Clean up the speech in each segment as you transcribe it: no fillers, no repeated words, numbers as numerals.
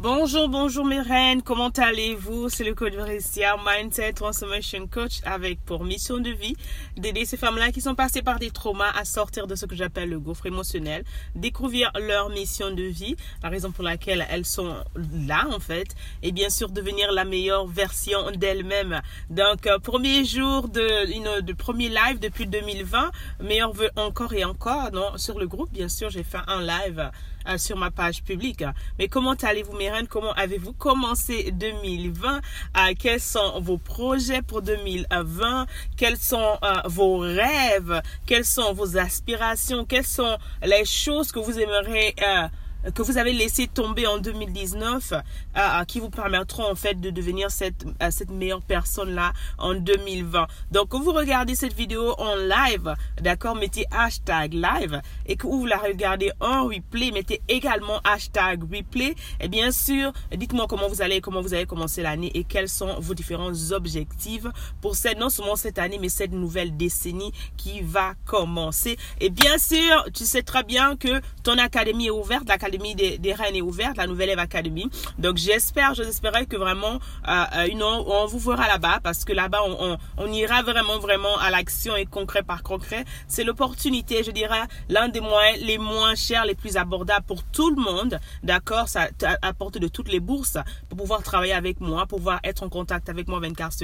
Bonjour, bonjour mes reines, comment allez-vous? C'est le coach Varissia, Mindset Transformation Coach, avec pour mission de vie d'aider ces femmes-là qui sont passées par des traumas à sortir de ce que j'appelle le gouffre émotionnel, découvrir leur mission de vie, la raison pour laquelle elles sont là en fait, et bien sûr devenir la meilleure version d'elles-mêmes. Donc, premier jour de premier live depuis 2020, meilleur vœu encore et encore, non, sur le groupe, bien sûr, j'ai fait un live sur ma page publique. Mais comment allez-vous mes reines? Comment avez-vous commencé 2020? Quels sont vos projets pour 2020? Quels sont vos rêves? Quelles sont vos aspirations? Quelles sont les choses que vous aimeriez que vous avez laissé tomber en 2019 qui vous permettront en fait de devenir cette meilleure personne là en 2020. Donc quand vous regardez cette vidéo en live, d'accord, mettez hashtag live, et que vous la regardez en replay, mettez également hashtag replay, et bien sûr dites-moi comment vous avez commencé l'année et quels sont vos différents objectifs pour non seulement cette année mais cette nouvelle décennie qui va commencer. Et bien sûr tu sais très bien que ton académie est ouverte, l'Académie des Reines est ouverte, la Nouvelle Ève Academy. Donc j'espérais que vraiment on vous verra là-bas, parce que là-bas on ira vraiment à l'action et concret par concret. C'est l'opportunité, je dirais, l'un des moyens les moins chers, les plus abordables pour tout le monde, d'accord, ça apporte de toutes les bourses pour pouvoir travailler avec moi, pouvoir être en contact avec moi 24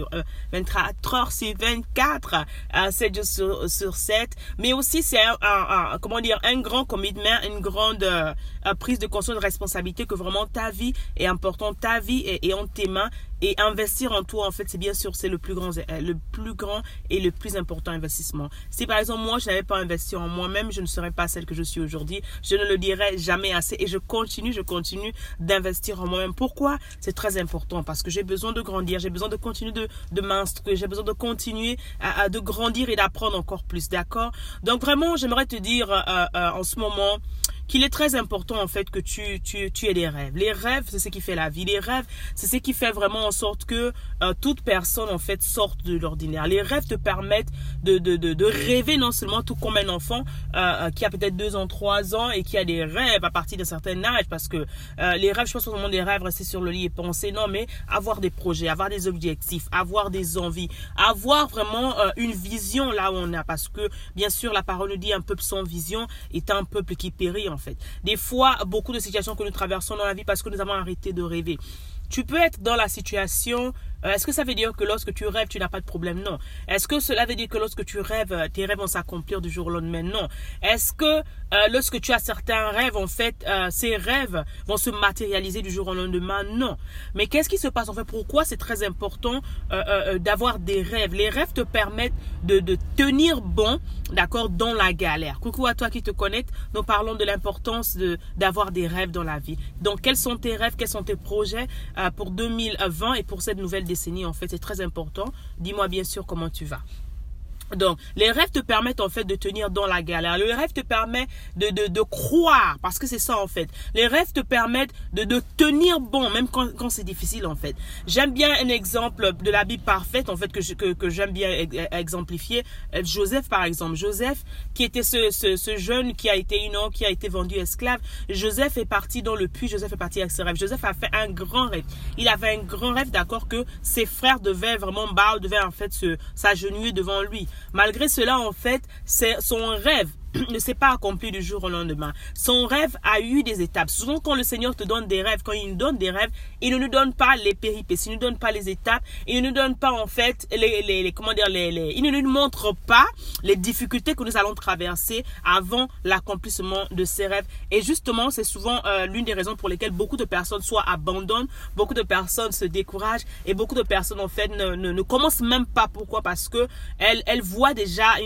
heures sur 24, 7 jours sur 7. Mais aussi c'est un grand commitment, une grande prise de conscience de responsabilité, que vraiment ta vie est importante, ta vie est en tes mains, et investir en toi en fait c'est bien sûr c'est le plus grand et le plus important investissement. Si par exemple moi je n'avais pas investi en moi-même, je ne serais pas celle que je suis aujourd'hui. Je ne le dirai jamais assez, et je continue d'investir en moi-même. Pourquoi? C'est très important, parce que j'ai besoin de grandir, j'ai besoin de continuer de m'instruire, j'ai besoin de continuer de grandir et d'apprendre encore plus, d'accord? Donc vraiment j'aimerais te dire en ce moment qu'il est très important en fait que tu aies des rêves. Les rêves, c'est ce qui fait la vie. Les rêves, c'est ce qui fait vraiment en sorte que toute personne en fait sorte de l'ordinaire. Les rêves te permettent de rêver, non seulement tout comme un enfant qui a peut-être 2 ans, 3 ans et qui a des rêves à partir d'un certain âge, parce que les rêves, je pense vraiment des rêves, rester sur le lit et penser, non, mais avoir des projets, avoir des objectifs, avoir des envies, avoir vraiment une vision là où on a, parce que bien sûr la parole nous dit un peuple sans vision est un peuple qui périt en fait. Des fois, beaucoup de situations que nous traversons dans la vie parce que nous avons arrêté de rêver. Tu peux être dans la situation, est-ce que ça veut dire que lorsque tu rêves, tu n'as pas de problème? Non. Est-ce que cela veut dire que lorsque tu rêves, tes rêves vont s'accomplir du jour au lendemain? Non. Est-ce que lorsque tu as certains rêves, en fait, ces rêves vont se matérialiser du jour au lendemain? Non. Mais qu'est-ce qui se passe en fait? Pourquoi c'est très important d'avoir des rêves? Les rêves te permettent de tenir bon, d'accord, dans la galère. Coucou à toi qui te connecte. Nous parlons de l'importance d'avoir des rêves dans la vie. Donc, quels sont tes rêves? Quels sont tes projets pour 2020 et pour cette nouvelle décennie? En fait, c'est très important. Dis-moi bien sûr comment tu vas. Donc, les rêves te permettent en fait de tenir dans la galère. Le rêve te permet de croire, parce que c'est ça en fait. Les rêves te permettent de tenir bon, même quand c'est difficile en fait. J'aime bien un exemple de la Bible parfaite en fait que j'aime bien exemplifier. Joseph par exemple. Joseph qui était ce jeune qui a été vendu esclave. Joseph est parti dans le puits. Joseph est parti avec ses rêves. Joseph a fait un grand rêve. Il avait un grand rêve, d'accord, que ses frères devaient en fait s'agenouiller devant lui. Malgré cela, en fait, son rêve ne s'est pas accompli du jour au lendemain. Son rêve a eu des étapes. Souvent, quand le Seigneur te donne des rêves, quand il nous donne des rêves, il ne nous donne pas les péripéties, il ne nous donne pas les étapes, il ne nous donne pas en fait il ne nous montre pas les difficultés que nous allons traverser avant l'accomplissement de ces rêves. Et justement, c'est souvent l'une des raisons pour lesquelles beaucoup de personnes soit abandonnent, beaucoup de personnes se découragent, et beaucoup de personnes en fait ne commencent même pas. Pourquoi? Parce que elles voient déjà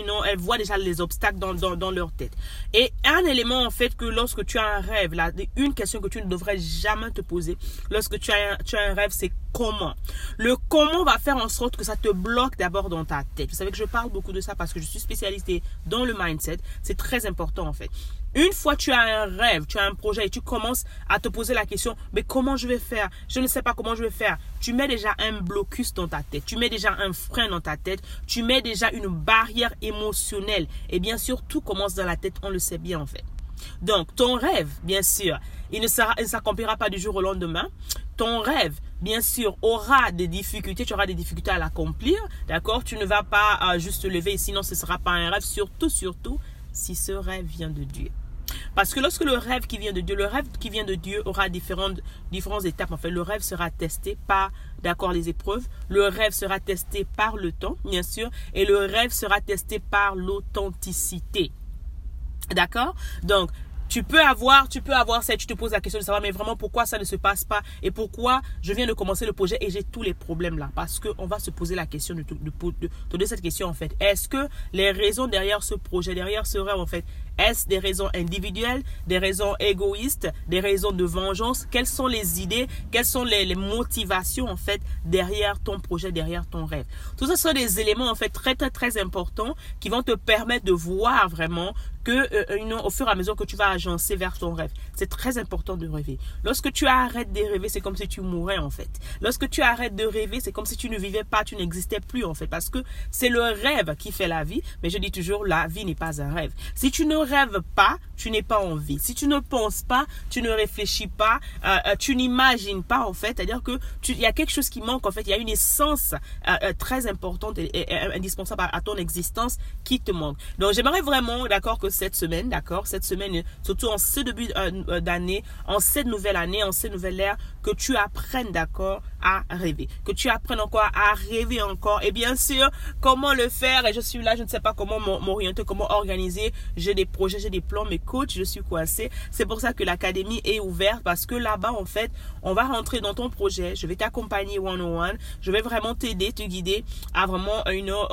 les obstacles dans leur tête. Et un élément en fait que lorsque tu as un rêve, là, une question que tu ne devrais jamais te poser lorsque tu as un rêve, c'est comment. Le comment va faire en sorte que ça te bloque d'abord dans ta tête. Vous savez que je parle beaucoup de ça parce que je suis spécialisée dans le mindset. C'est très important en fait. Une fois tu as un rêve, tu as un projet et tu commences à te poser la question, mais comment je vais faire? Je ne sais pas comment je vais faire. Tu mets déjà un blocus dans ta tête, tu mets déjà un frein dans ta tête, tu mets déjà une barrière émotionnelle. Et bien sûr, tout commence dans la tête, on le sait bien en fait. Donc, ton rêve, bien sûr, il ne s'accomplira pas du jour au lendemain. Ton rêve, bien sûr, aura des difficultés. Tu auras des difficultés à l'accomplir. D'accord? Tu ne vas pas juste te lever, sinon ce ne sera pas un rêve. Surtout, si ce rêve vient de Dieu. Parce que lorsque le rêve qui vient de Dieu aura différentes étapes. En fait, le rêve sera testé par, d'accord, les épreuves. Le rêve sera testé par le temps, bien sûr. Et le rêve sera testé par l'authenticité. D'accord? Donc, tu peux avoir tu te poses la question de savoir, mais vraiment, pourquoi ça ne se passe pas? Et pourquoi je viens de commencer le projet et j'ai tous les problèmes là? Parce qu'on va se poser la question de cette question, en fait. Est-ce que les raisons derrière ce projet, derrière ce rêve, en fait, est-ce des raisons individuelles, des raisons égoïstes, des raisons de vengeance? Quelles sont les idées, quelles sont les motivations, en fait, derrière ton projet, derrière ton rêve? Tout ça sont des éléments, en fait, très, très, très importants qui vont te permettre de voir vraiment que au fur et à mesure que tu vas agencer vers ton rêve. C'est très important de rêver. Lorsque tu arrêtes de rêver, c'est comme si tu mourais, en fait. Lorsque tu arrêtes de rêver, c'est comme si tu ne vivais pas, tu n'existais plus, en fait. Parce que c'est le rêve qui fait la vie. Mais je dis toujours, la vie n'est pas un rêve. Si tu ne rêves pas, tu n'es pas en vie. Si tu ne penses pas, tu ne réfléchis pas, tu n'imagines pas, en fait. C'est-à-dire que il y a quelque chose qui manque, en fait. Il y a une essence très importante et indispensable à ton existence qui te manque. Donc, j'aimerais vraiment, d'accord, que cette semaine, surtout en ce début d'année, en cette nouvelle année, en cette nouvelle ère, que tu apprennes, d'accord, à rêver. Que tu apprennes encore à rêver encore. Et bien sûr, comment le faire? Et je suis là, je ne sais pas comment m'orienter, comment organiser. J'ai des projets, j'ai des plans, mais coach, je suis coincée. C'est pour ça que l'académie est ouverte, parce que là-bas, en fait, on va rentrer dans ton projet. Je vais t'accompagner one-on-one. Je vais vraiment t'aider, te guider à vraiment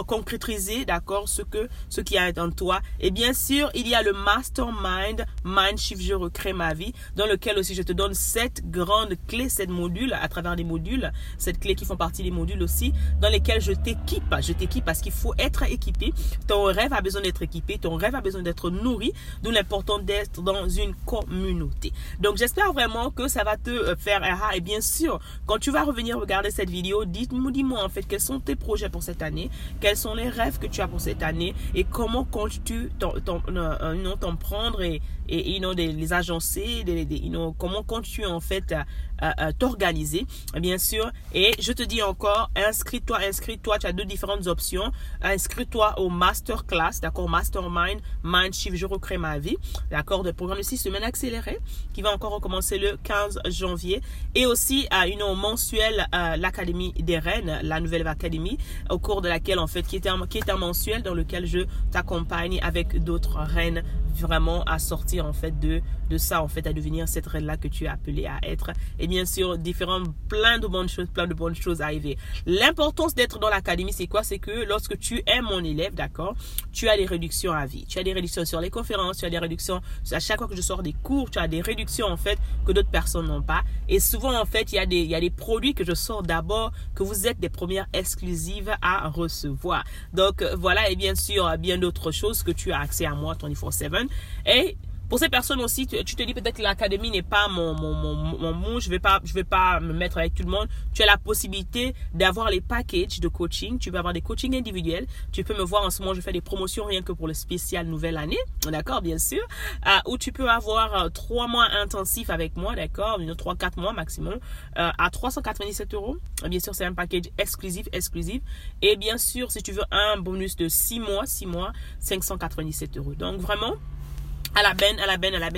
concrétiser, d'accord, ce qui est en toi. Et bien sûr, il y a le Mastermind, Mindshift, je recrée ma vie, dans lequel aussi je te donne 7 grandes clés, 7 modules, à travers des modules, 7 clés qui font partie des modules aussi, dans lesquels je t'équipe parce qu'il faut être équipé. Ton rêve a besoin d'être équipé, ton rêve a besoin d'être nourri, d'où l'important d'être dans une communauté. Donc, j'espère vraiment que ça va te faire erreur. Et bien sûr, quand tu vas revenir regarder cette vidéo, dis-moi en fait quels sont tes projets pour cette année, quels sont les rêves que tu as pour cette année et comment comptes-tu t'en prendre et les agencer, comment comptes-tu en fait t'organiser, bien sûr. Et je te dis encore, inscris-toi, tu as 2 différentes options. Inscris-toi au masterclass, d'accord, Mastermind, Mindshift, je recrée ma vie, d'accord, de programme de 6 semaines accéléré qui va encore recommencer le 15 janvier et aussi à une mensuelle, l'Académie des Reines, la nouvelle académie au cours de laquelle en fait qui est un mensuel dans lequel je t'accompagne avec d'autres reines vraiment à sortir en fait de ça, en fait à devenir cette reine là que tu es appelée à être. Et bien sûr plein de bonnes choses arriver. L'importance d'être dans l'académie, c'est quoi? C'est que lorsque tu es mon élève, d'accord, tu as des réductions à vie, tu as des réductions sur les conférences, tu as des réductions à chaque fois que je sors des cours, tu as des réductions en fait que d'autres personnes n'ont pas. Et souvent en fait il y a des produits que je sors d'abord que vous êtes des premières exclusives à recevoir. Donc voilà, et bien sûr bien d'autres choses que tu as accès à moi 24/7. Et pour ces personnes aussi, tu te dis peut-être que l'académie n'est pas mon mot, je vais pas me mettre avec tout le monde. Tu as la possibilité d'avoir les packages de coaching. Tu peux avoir des coachings individuels. Tu peux me voir en ce moment, je fais des promotions rien que pour le spécial nouvelle année, d'accord, bien sûr. Où tu peux avoir 3 mois intensifs avec moi, d'accord, 3-4 mois maximum, à 397 €. Bien sûr, c'est un package exclusif. Et bien sûr, si tu veux un bonus de 6 mois, 597 €. Donc vraiment, à la benne,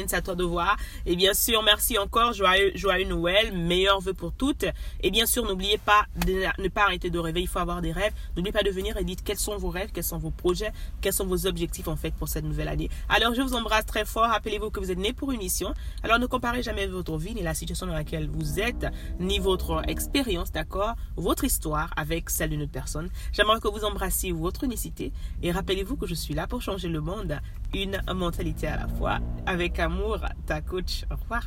c'est à toi de voir. Et bien sûr, merci encore, joyeux Noël, meilleurs vœux pour toutes. Et bien sûr, n'oubliez pas de ne pas arrêter de rêver, il faut avoir des rêves. N'oubliez pas de venir et dites quels sont vos rêves, quels sont vos projets, quels sont vos objectifs en fait pour cette nouvelle année. Alors, je vous embrasse très fort, rappelez-vous que vous êtes nés pour une mission. Alors, ne comparez jamais votre vie, ni la situation dans laquelle vous êtes, ni votre expérience, d'accord, votre histoire avec celle d'une autre personne. J'aimerais que vous embrassiez votre unicité et rappelez-vous que je suis là pour changer le monde, une mentalité à la fois. Avec amour, ta coach. Au revoir.